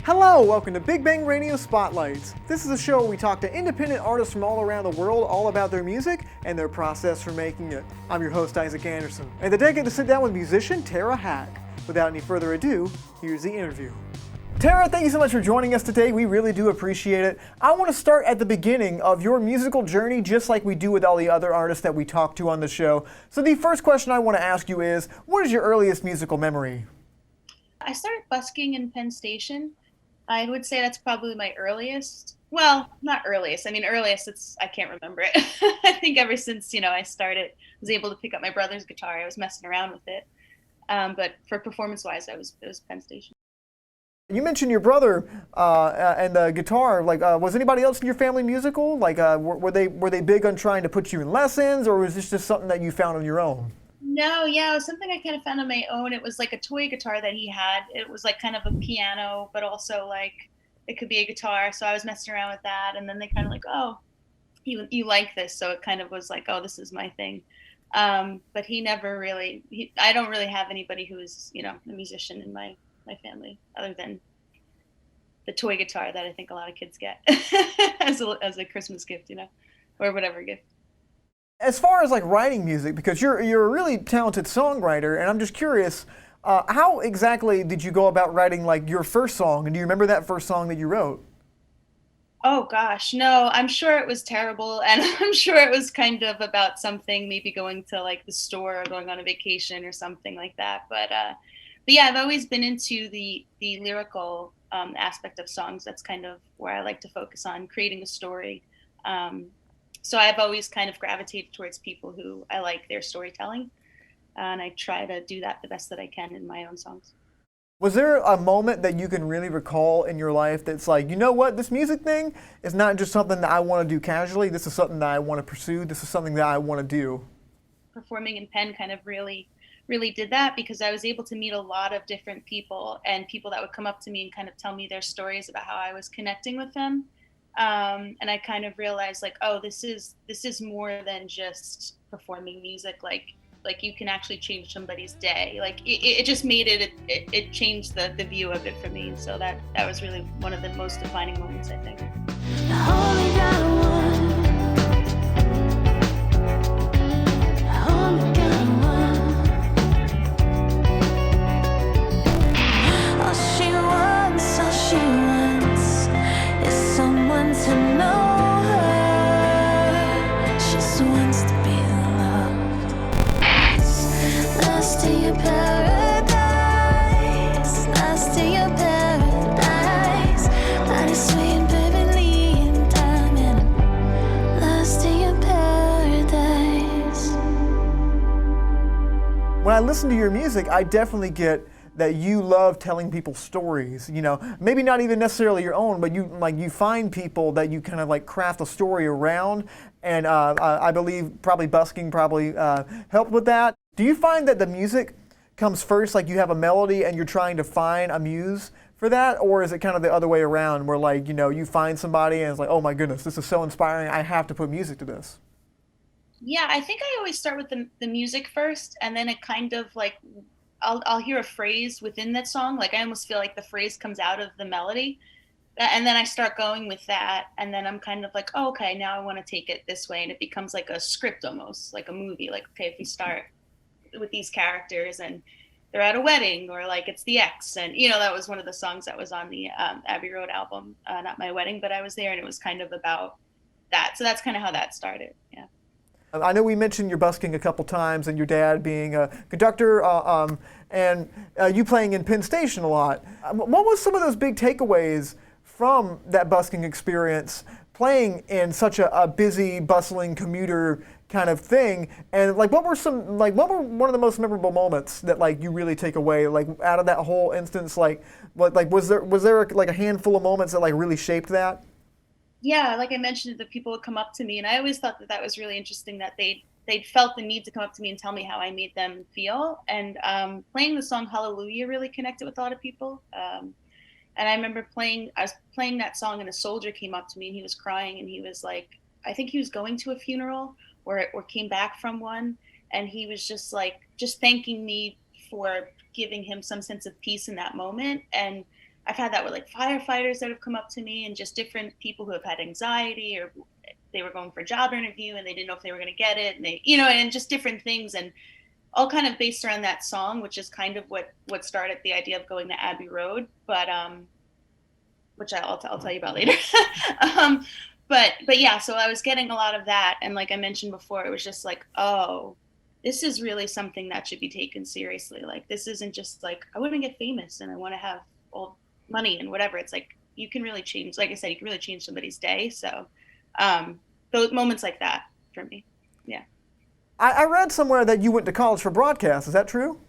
Hello, welcome to Big Bang Radio Spotlights. This is a show where we talk to independent artists from all around the world all about their music and their process for making it. I'm your host, Isaac Anderson, and today I get to sit down with musician Tara Hack. Without any further ado, here's the interview. Tara, thank you so much for joining us today. We really do appreciate it. I want to start at the beginning of your musical journey, just like we do with all the other artists that we talk to on the show. So the first question I want to ask you is, what is your earliest musical memory? I started busking in Penn Station. I would say that's probably my earliest. Well, not earliest. I mean, earliest, I can't remember it. I think ever since, I was able to pick up my brother's guitar. I was messing around with it. But for performance-wise, it was Penn Station. You mentioned your brother and the guitar. Was anybody else in your family musical? Were they big on trying to put you in lessons, or was this just something that you found on your own? No, yeah, it was something I kind of found on my own. It was like a toy guitar that he had. It was like kind of a piano, but also like it could be a guitar. So I was messing around with that, and then they kind of like, oh, you like this, so it kind of was like, oh, this is my thing. But he never really. I don't really have anybody who is a musician in my family other than the toy guitar that I think a lot of kids get as a Christmas gift, or whatever gift. As far as like writing music, because you're a really talented songwriter, and I'm just curious, how exactly did you go about writing like your first song? And do you remember that first song that you wrote? Oh gosh, no, I'm sure it was terrible, and I'm sure it was kind of about something, maybe going to like the store or going on a vacation or something like that. But yeah, I've always been into the lyrical aspect of songs. That's kind of where I like to focus on, creating a story. So I've always kind of gravitated towards people who I like their storytelling, and I try to do that the best that I can in my own songs. Was there a moment that you can really recall in your life that's like, you know what, this music thing is not just something that I want to do casually, this is something that I want to pursue, this is something that I want to do? Performing in Penn kind of really did that, because I was able to meet a lot of different people, and people that would come up to me and kind of tell me their stories about how I was connecting with them. And I kind of realized like, oh, this is more than just performing music. Like you can actually change somebody's day. Like it just made it changed the view of it for me. And so that was really one of the most defining moments, I think. When I listen to your music, I definitely get that you love telling people stories, maybe not even necessarily your own, but you find people that you kind of like craft a story around, and I believe probably Busking helped with that. Do you find that the music comes first, like you have a melody and you're trying to find a muse for that, or is it kind of the other way around where like, you find somebody and it's like, oh my goodness, this is so inspiring, I have to put music to this? Yeah, I think I always start with the music first, and then it kind of like I'll hear a phrase within that song. Like I almost feel like the phrase comes out of the melody, and then I start going with that, and then I'm kind of like, oh, okay, now I want to take it this way, and it becomes like a script, almost like a movie. Like, okay, if we start with these characters and they're at a wedding, or like it's the ex, and that was one of the songs that was on the Abbey Road album, not my wedding, but I was there, and it was kind of about that. So that's kind of how that started. Yeah. I know we mentioned your busking a couple times and your dad being a conductor and you playing in Penn Station a lot. What was some of those big takeaways from that busking experience, playing in such a busy, bustling commuter kind of thing? And what were one of the most memorable moments that like you really take away like out of that whole instance? Was there like a handful of moments that like really shaped that? Yeah, like I mentioned, the people would come up to me, and I always thought that was really interesting that they'd felt the need to come up to me and tell me how I made them feel. And playing the song Hallelujah really connected with a lot of people. And I remember I was playing that song, and a soldier came up to me and he was crying, and he was like, I think he was going to a funeral or came back from one, and he was just like, just thanking me for giving him some sense of peace in that moment. And I've had that with like firefighters that have come up to me, and just different people who have had anxiety, or they were going for a job interview and they didn't know if they were going to get it, and they, and just different things, and all kind of based around that song, which is kind of what started the idea of going to Abbey Road, but which I'll tell you about later. um, but yeah, so I was getting a lot of that, and like I mentioned before, it was just like, oh, this is really something that should be taken seriously. Like, this isn't just like, I want to get famous and I want to have all money and whatever. It's like, you can really change, like I said, you can really change somebody's day. So those moments like that for me. Yeah. I read somewhere that you went to college for broadcast. Is that true?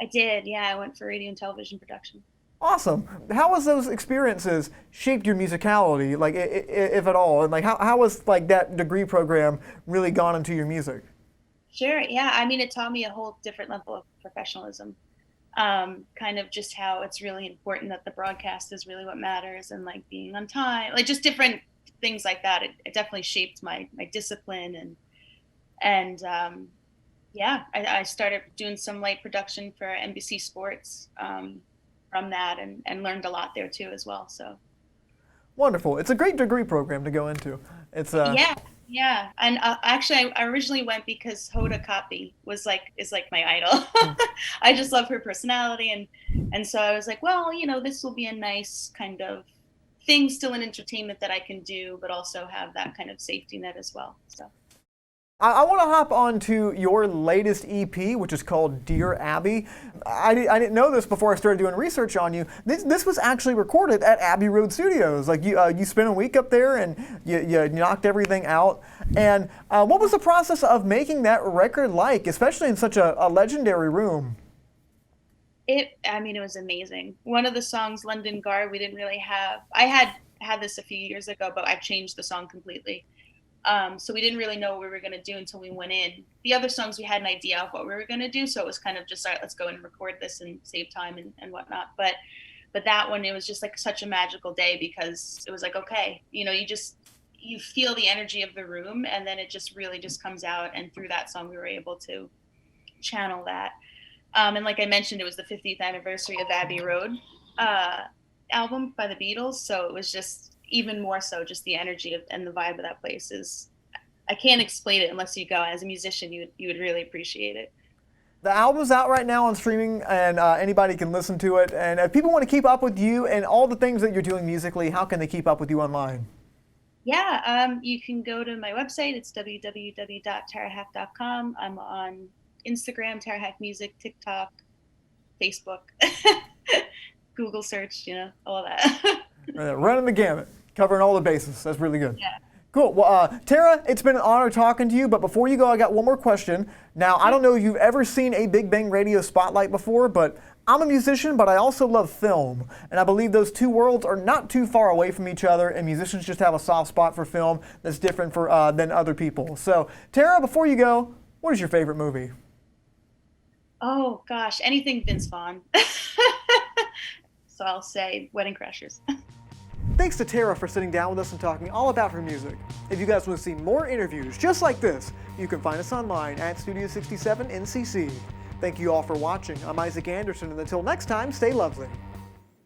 I did. Yeah. I went for radio and television production. Awesome. How has those experiences shaped your musicality, like if at all? And like how has like that degree program really gone into your music? Sure. Yeah. I mean, it taught me a whole different level of professionalism. Kind of just how it's really important that the broadcast is really what matters, and like being on time, like just different things like that. It definitely shaped my discipline, and yeah, I started doing some light production for NBC Sports from that, and learned a lot there too as well. So Wonderful. It's a great degree program to go into. It's yeah, and actually, I originally went because Hoda Kotb is like my idol. I just love her personality, and so I was like, well, this will be a nice kind of thing, still in entertainment that I can do, but also have that kind of safety net as well. So. I want to hop on to your latest EP, which is called Dear Abbey. I didn't know this before I started doing research on you. This was actually recorded at Abbey Road Studios. Like you spent a week up there and you knocked everything out. And what was the process of making that record like, especially in such a legendary room? It was amazing. One of the songs, London Guard, we didn't really have. I had this a few years ago, but I've changed the song completely. So we didn't really know what we were going to do until we went in. The other songs, we had an idea of what we were going to do, so it was kind of just, all right, let's go and record this and save time and whatnot. But that one, it was just like such a magical day, because it was like, okay, you feel the energy of the room, and then it just really just comes out. And through that song, we were able to channel that. And like I mentioned, it was the 50th anniversary of Abbey Road album by the Beatles, so it was just even more so, just the energy and the vibe of that place is, I can't explain it unless you go. As a musician, you would really appreciate it. The album's out right now on streaming, and anybody can listen to it. And if people want to keep up with you and all the things that you're doing musically, how can they keep up with you online? Yeah, you can go to my website. It's www.tarahack.com. I'm on Instagram, Tarahack Music, TikTok, Facebook, Google search, all of that. Running the gamut, covering all the bases. That's really good. Yeah. Cool. Well, Tara, it's been an honor talking to you, but before you go, I got one more question. Now, I don't know if you've ever seen a Big Bang Radio spotlight before, but I'm a musician, but I also love film, and I believe those two worlds are not too far away from each other, and musicians just have a soft spot for film that's different than other people. So, Tara, before you go, what is your favorite movie? Oh, gosh, anything Vince Vaughn. So I'll say Wedding Crashers. Thanks to Tara for sitting down with us and talking all about her music. If you guys want to see more interviews just like this, you can find us online at Studio 67 NCC. Thank you all for watching. I'm Isaac Anderson, and until next time, stay lovely.